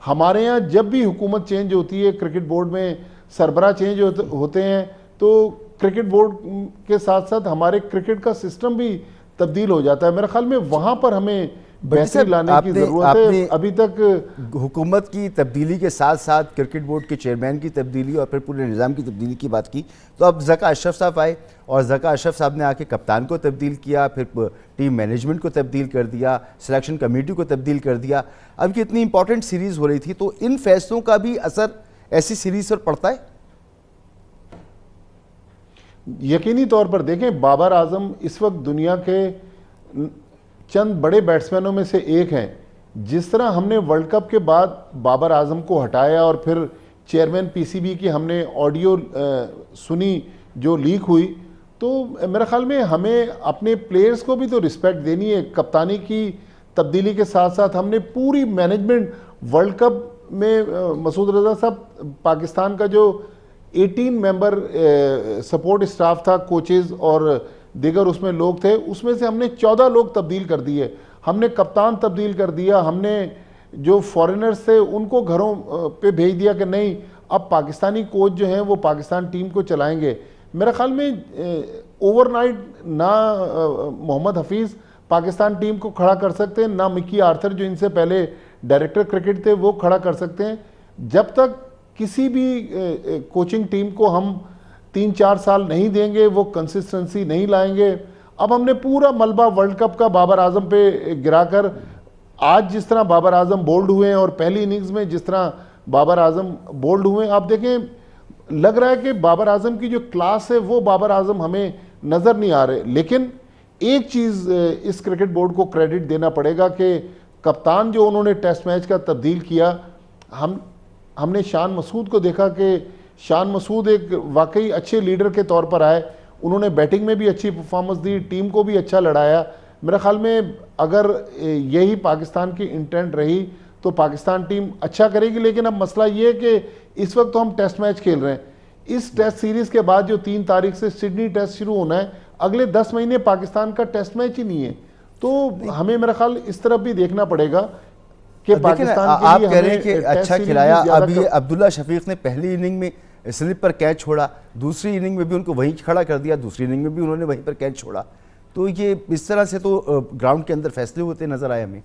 हमारे यहाँ जब भी हुकूमत चेंज होती है, क्रिकेट बोर्ड में सरबरा चेंज होते हैं, तो क्रिकेट बोर्ड के साथ साथ हमारे क्रिकेट का सिस्टम भी तब्दील हो जाता है। मेरे ख्याल में वहाँ पर हमें बेहतरी लाने की ज़रूरत है। अभी तक हुकूमत की तब्दीली के साथ साथ क्रिकेट बोर्ड के चेयरमैन की तब्दीली और फिर पूरे निज़ाम की तब्दीली की बात की, तो अब ज़का अशरफ साहब आए और ज़का अशरफ साहब ने आके कप्तान को तब्दील किया, फिर टीम मैनेजमेंट को तब्दील कर दिया, सिलेक्शन कमेटी को तब्दील कर दिया। अब की इतनी इंपॉर्टेंट सीरीज़ हो रही थी, तो इन फैसलों का भी असर ऐसी सीरीज़ पर पड़ता है? यकीनी तौर पर देखें, बाबर आजम इस वक्त दुनिया के चंद बड़े बैट्समैनों में से एक हैं। जिस तरह हमने वर्ल्ड कप के बाद बाबर आजम को हटाया और फिर चेयरमैन पीसीबी की हमने ऑडियो सुनी जो लीक हुई, तो मेरे ख्याल में हमें अपने प्लेयर्स को भी तो रिस्पेक्ट देनी है। कप्तानी की तब्दीली के साथ साथ हमने पूरी मैनेजमेंट वर्ल्ड कप में मसूद रजा साहब, पाकिस्तान का जो 18 मेंबर सपोर्ट स्टाफ था, कोचेज और दीगर उसमें लोग थे, उसमें से हमने 14 लोग तब्दील कर दिए। हमने कप्तान तब्दील कर दिया, हमने जो फॉरेनर्स थे उनको घरों पे भेज दिया कि नहीं, अब पाकिस्तानी कोच जो हैं वो पाकिस्तान टीम को चलाएंगे। मेरे ख्याल में ओवरनाइट ना मोहम्मद हफीज़ पाकिस्तान टीम को खड़ा कर सकते हैं, ना मिकी आर्थर जो इनसे पहले डायरेक्टर क्रिकेट थे वो खड़ा कर सकते हैं। जब तक किसी भी कोचिंग टीम को हम 3-4 साल नहीं देंगे, वो कंसिस्टेंसी नहीं लाएंगे। अब हमने पूरा मलबा वर्ल्ड कप का बाबर आजम पे गिराकर, आज जिस तरह बाबर आजम बोल्ड हुए हैं और पहली इनिंग्स में जिस तरह बाबर आजम बोल्ड हुए, आप देखें लग रहा है कि बाबर आजम की जो क्लास है वो बाबर आजम हमें नज़र नहीं आ रहे। लेकिन एक चीज़ इस क्रिकेट बोर्ड को क्रेडिट देना पड़ेगा कि कप्तान जो उन्होंने टेस्ट मैच का तब्दील किया, हमने शान मसूद को देखा कि शान मसूद एक वाकई अच्छे लीडर के तौर पर आए। उन्होंने बैटिंग में भी अच्छी परफॉर्मेंस दी, टीम को भी अच्छा लड़ाया। मेरे ख्याल में अगर यही पाकिस्तान की इंटेंट रही तो पाकिस्तान टीम अच्छा करेगी। लेकिन अब मसला ये है कि इस वक्त तो हम टेस्ट मैच खेल रहे हैं। इस टेस्ट सीरीज़ के बाद जो 3 तारीख से सिडनी टेस्ट शुरू होना है, अगले 10 महीने पाकिस्तान का टेस्ट मैच ही नहीं है। तो हमें मेरा ख्याल इस तरफ भी देखना पड़ेगा कि पाकिस्तान आप कह रहे हैं कि अच्छा खिलाया। अभी अब्दुल्ला शफीक ने पहली इनिंग में स्लिप पर कैच छोड़ा, दूसरी इनिंग में भी उनको वहीं खड़ा कर दिया, दूसरी इनिंग में भी उन्होंने वहीं पर कैच छोड़ा। तो ये इस तरह से तो ग्राउंड के अंदर फैसले होते नजर आए हमें।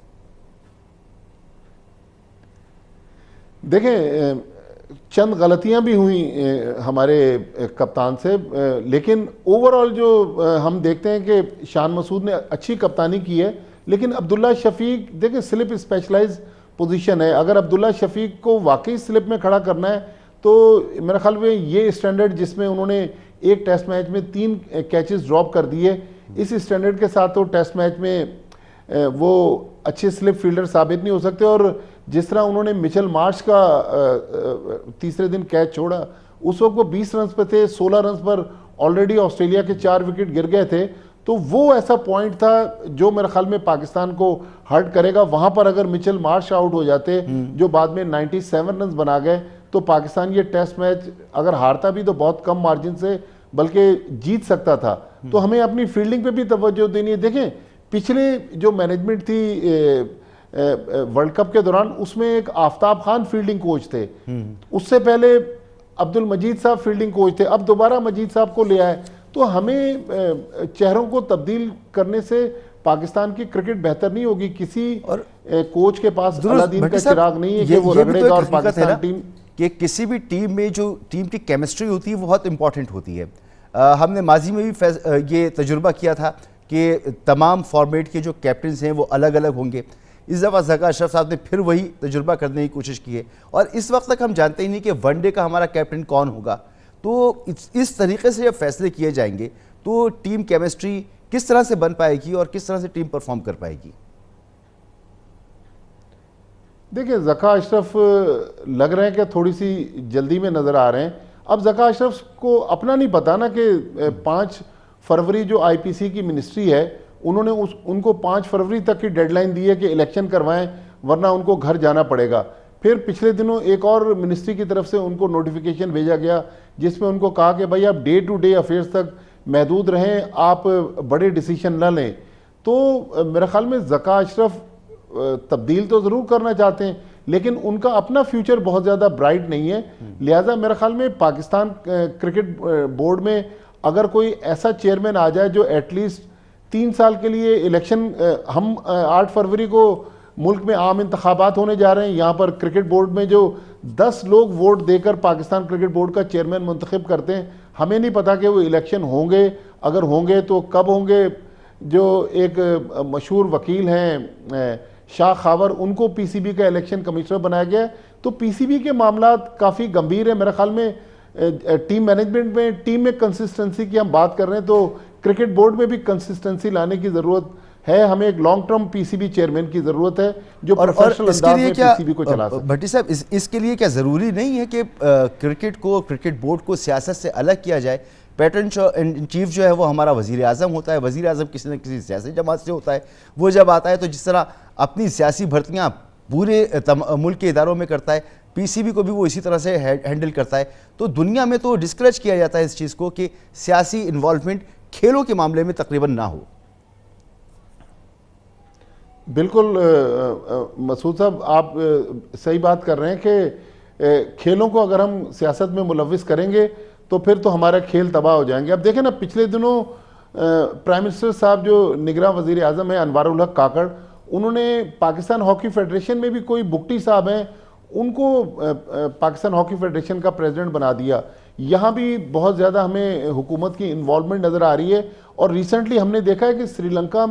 देखें, चंद गलतियां भी हुई हमारे कप्तान से, लेकिन ओवरऑल जो हम देखते हैं कि शान मसूद ने अच्छी कप्तानी की है। लेकिन अब्दुल्ला शफीक, देखिए स्लिप स्पेशलाइज पोजीशन है, अगर अब्दुल्ला शफीक को वाकई स्लिप में खड़ा करना है तो मेरे ख्याल में ये स्टैंडर्ड जिसमें उन्होंने एक टेस्ट मैच में 3 कैचेस ड्रॉप कर दिए, इस स्टैंडर्ड के साथ तो टेस्ट मैच में वो अच्छे स्लिप फील्डर साबित नहीं हो सकते। और जिस तरह उन्होंने मिचेल मार्श का तीसरे दिन कैच छोड़ा, उस वक्त वो 20 रन पर थे, 16 रन पर ऑलरेडी ऑस्ट्रेलिया के 4 विकेट गिर गए थे। तो वो ऐसा पॉइंट था जो मेरे ख्याल में पाकिस्तान को हर्ट करेगा। वहां पर अगर मिचेल मार्श आउट हो जाते जो बाद में 97 रन बना गए, तो पाकिस्तान ये टेस्ट मैच अगर हारता भी तो बहुत कम मार्जिन से, बल्कि जीत सकता था। तो हमें अपनी फील्डिंग पे भी तवज्जो देनी है। देखें, पिछले जो मैनेजमेंट थी वर्ल्ड कप के दौरान, उसमें एक आफ्ताब खान फील्डिंग कोच थे, उससे पहले अब्दुल मजीद साहब फील्डिंग कोच थे, अब दोबारा मजीद साहब को ले आए। तो हमें चेहरों को तब्दील करने से पाकिस्तान की क्रिकेट बेहतर नहीं होगी। किसी और कोच के पास अलादीन का चिराग नहीं है कि वो रगड़ेगा और पाकिस्तान टीम कि किसी भी टीम में जो टीम की केमिस्ट्री होती है वो बहुत इंपॉर्टेंट होती है। हमने माजी में भी ये तजुर्बा किया था कि तमाम फॉर्मेट के जो कैप्टन्स हैं वो अलग अलग होंगे। इस दफ़ा ज़का अशरफ साहब ने फिर वही तजुर्बा करने की कोशिश की है और इस वक्त तक हम जानते ही नहीं कि वनडे का हमारा कैप्टन कौन होगा। तो इस तरीके से जब फैसले किए जाएंगे तो टीम केमिस्ट्री किस तरह से बन पाएगी और किस तरह से टीम परफॉर्म कर पाएगी? देखिए, ज़का अशरफ लग रहे हैं कि थोड़ी सी जल्दी में नज़र आ रहे हैं। अब ज़का अशरफ को अपना नहीं पता ना कि 5 फरवरी जो आईपीसी की मिनिस्ट्री है, उन्होंने उनको 5 फरवरी तक की डेडलाइन दी है कि इलेक्शन करवाएं, वरना उनको घर जाना पड़ेगा। फिर पिछले दिनों एक और मिनिस्ट्री की तरफ से उनको नोटिफिकेशन भेजा गया जिसमें उनको कहा कि भाई आप डे टू डे अफेयर्स तक महदूद रहें, आप बड़े डिसीजन न लें। तो मेरे ख्याल में ज़का अशरफ तब्दील तो ज़रूर करना चाहते हैं, लेकिन उनका अपना फ्यूचर बहुत ज़्यादा ब्राइट नहीं है। लिहाजा मेरे ख्याल में पाकिस्तान क्रिकेट बोर्ड में अगर कोई ऐसा चेयरमैन आ जाए जो एटलीस्ट 3 साल के लिए इलेक्शन, हम 8 फरवरी को मुल्क में आम इंतखाबात होने जा रहे हैं, यहाँ पर क्रिकेट बोर्ड में जो 10 लोग वोट देकर पाकिस्तान क्रिकेट बोर्ड का चेयरमैन मुंतखब करते हैं, हमें नहीं पता कि वो इलेक्शन होंगे, अगर होंगे तो कब होंगे। जो एक मशहूर वकील हैं शाह खावर, उनको पीसीबी का इलेक्शन कमिश्नर बनाया गया है। तो पीसीबी के मामला काफ़ी गंभीर है मेरे ख्याल में। टीम मैनेजमेंट में, टीम में कंसिस्टेंसी की हम बात कर रहे हैं, तो क्रिकेट बोर्ड में भी कंसिस्टेंसी लाने की ज़रूरत है। हमें एक लॉन्ग टर्म पीसीबी चेयरमैन की ज़रूरत है जो प्रोफेशनल अंदाज में पीसीबी को चला सके। भट्टी साहब, इसके लिए क्या ज़रूरी नहीं है कि क्रिकेट को, क्रिकेट बोर्ड को सियासत से अलग किया जाए? पैटर्न इन चीफ जो है वो हमारा वज़ीर आज़म होता है, वज़ीर आज़म किसी न किसी सियासी जमात से होता है। वो जब आता है तो जिस तरह अपनी सियासी भर्तियाँ पूरे मुल्क के इदारों में करता है, पीसीबी को भी वो इसी तरह से हैंडल करता है। तो दुनिया में तो डिस्करेज किया जाता है इस चीज़ को कि सियासी इन्वॉल्वमेंट खेलों के मामले में तकरीबन ना हो। बिल्कुल मसूद साहब, आप सही बात कर रहे हैं कि खेलों को अगर हम सियासत में मुलविस करेंगे तो फिर तो हमारे खेल तबाह हो जाएंगे। अब देखें ना, पिछले दिनों प्राइम मिनिस्टर साहब जो निगरां वज़ीर आज़म है अनवारुल हक काकड़, उन्होंने पाकिस्तान हॉकी फेडरेशन में भी कोई बुक्टी साहब हैं, उनको पाकिस्तान हॉकी फेडरेशन का प्रेसिडेंट बना दिया। यहाँ भी बहुत ज़्यादा हमें हुकूमत की इन्वॉल्वमेंट नज़र आ रही है। और रिसेंटली हमने देखा है कि श्रीलंका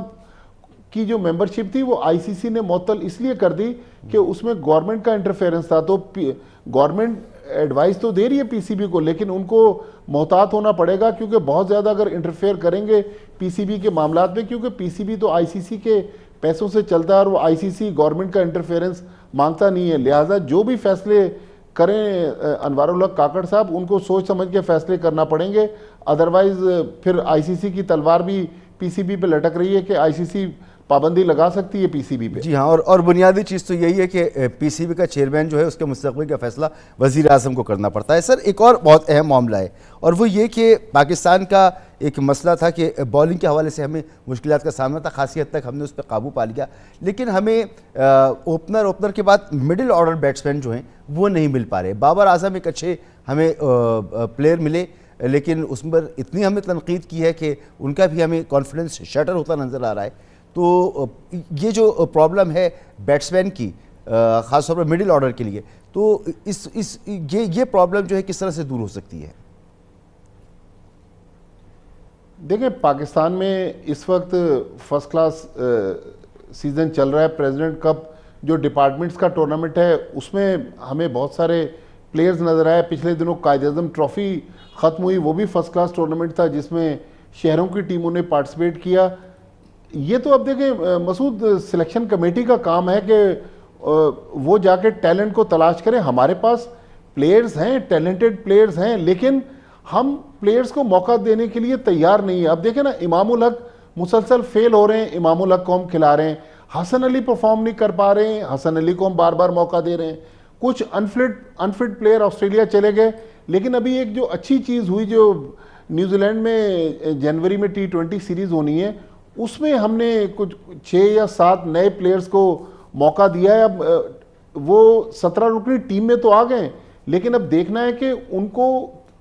की जो मेंबरशिप थी वो आईसीसी ने मुअत्तल इसलिए कर दी कि उसमें गवर्नमेंट का इंटरफेरेंस था। तो गवर्नमेंट एडवाइस तो दे रही है पीसीबी को, लेकिन उनको मोहतात होना पड़ेगा, क्योंकि बहुत ज़्यादा अगर इंटरफेयर करेंगे पीसीबी के मामलात में, क्योंकि पीसीबी तो आईसीसी के पैसों से चलता है और वो आईसीसी गवर्नमेंट का इंटरफेरेंस मांगता नहीं है। लिहाजा जो भी फैसले करें अनवारुल हक काकड़ साहब, उनको सोच समझ के फैसले करना पड़ेंगे। अदरवाइज फिर आईसीसी की तलवार भी पीसीबी पे लटक रही है कि आईसीसी पाबंदी लगा सकती है पीसीबी पे। जी हाँ, और बुनियादी चीज़ तो यही है कि पीसीबी का चेयरमैन जो है उसके मुस्तकबिल का फैसला वज़ीर आज़म को करना पड़ता है। सर, एक और बहुत अहम मामला है, और वो ये कि पाकिस्तान का एक मसला था कि बॉलिंग के हवाले से हमें मुश्किलात का सामना था। खासी हद तक हमने उस पर काबू पा लिया, लेकिन हमें ओपनर के बाद मिडिल ऑर्डर बैट्समैन जो हैं वो नहीं मिल पा रहे। बाबर आजम एक अच्छे हमें प्लेयर मिले, लेकिन उस पर इतनी हमने तनकीद की है कि उनका भी हमें कॉन्फिडेंस शटर होता नज़र आ रहा है। तो ये जो प्रॉब्लम है बैट्समैन की, ख़ासतौर पर मिडिल ऑर्डर के लिए, तो ये प्रॉब्लम जो है किस तरह से दूर हो सकती है? देखिए, पाकिस्तान में इस वक्त फर्स्ट क्लास सीज़न चल रहा है। प्रेसिडेंट कप जो डिपार्टमेंट्स का टूर्नामेंट है उसमें हमें बहुत सारे प्लेयर्स नज़र आए। पिछले दिनों कायद-ए-आज़म ट्रॉफ़ी ख़त्म हुई, वो भी फर्स्ट क्लास टूर्नामेंट था जिसमें शहरों की टीमों ने पार्टिसिपेट किया। ये तो अब देखें मसूद, सिलेक्शन कमेटी का काम है कि वो जाके टैलेंट को तलाश करें। हमारे पास प्लेयर्स हैं, टैलेंटेड प्लेयर्स हैं, लेकिन हम प्लेयर्स को मौका देने के लिए तैयार नहीं है। अब देखें ना, इमामुल हक मुसलसल फेल हो रहे हैं, इमामुल हक को हम खिला रहे हैं। हसन अली परफॉर्म नहीं कर पा रहे हैं, हसन अली को हम बार बार मौका दे रहे हैं। कुछ अनफिट प्लेयर ऑस्ट्रेलिया चले गए। लेकिन अभी एक जो अच्छी चीज़ हुई, जो न्यूजीलैंड में जनवरी में T20 सीरीज़ होनी है, उसमें हमने कुछ 6 या 7 नए प्लेयर्स को मौका दिया है। अब वो 17 रुकनी टीम में तो आ गए, लेकिन अब देखना है कि उनको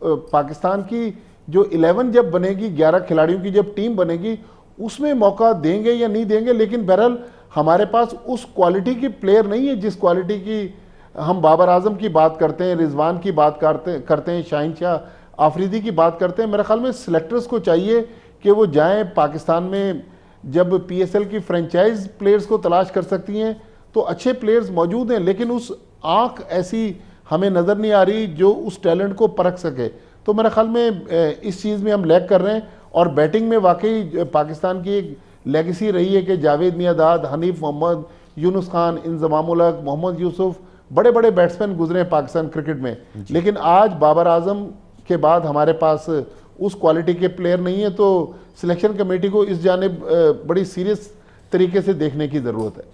पाकिस्तान की जो 11 जब बनेगी, 11 खिलाड़ियों की जब टीम बनेगी, उसमें मौका देंगे या नहीं देंगे। लेकिन बहरहाल हमारे पास उस क्वालिटी की प्लेयर नहीं है जिस क्वालिटी की हम बाबर आजम की बात करते हैं, रिजवान की बात करते हैं, शाहीन शाह आफरीदी की बात करते हैं। मेरे ख्याल में सिलेक्टर्स को चाहिए कि वो जाएं पाकिस्तान में। जब पीएसएल की फ्रेंचाइज प्लेयर्स को तलाश कर सकती हैं तो अच्छे प्लेयर्स मौजूद हैं, लेकिन उस आंख ऐसी हमें नज़र नहीं आ रही जो उस टैलेंट को परख सके। तो मेरे ख्याल में इस चीज़ में हम लैग कर रहे हैं। और बैटिंग में वाकई पाकिस्तान की एक लेगेसी रही है कि जावेद मियांदाद, हनीफ मोहम्मद, यूनुस खान, इंजमामुल हक, मोहम्मद यूसुफ, बड़े बड़े बैट्समैन गुजरे हैं पाकिस्तान क्रिकेट में। लेकिन आज बाबर आजम के बाद हमारे पास उस क्वालिटी के प्लेयर नहीं है। तो सिलेक्शन कमेटी को इस जानिब बड़ी सीरियस तरीके से देखने की ज़रूरत है।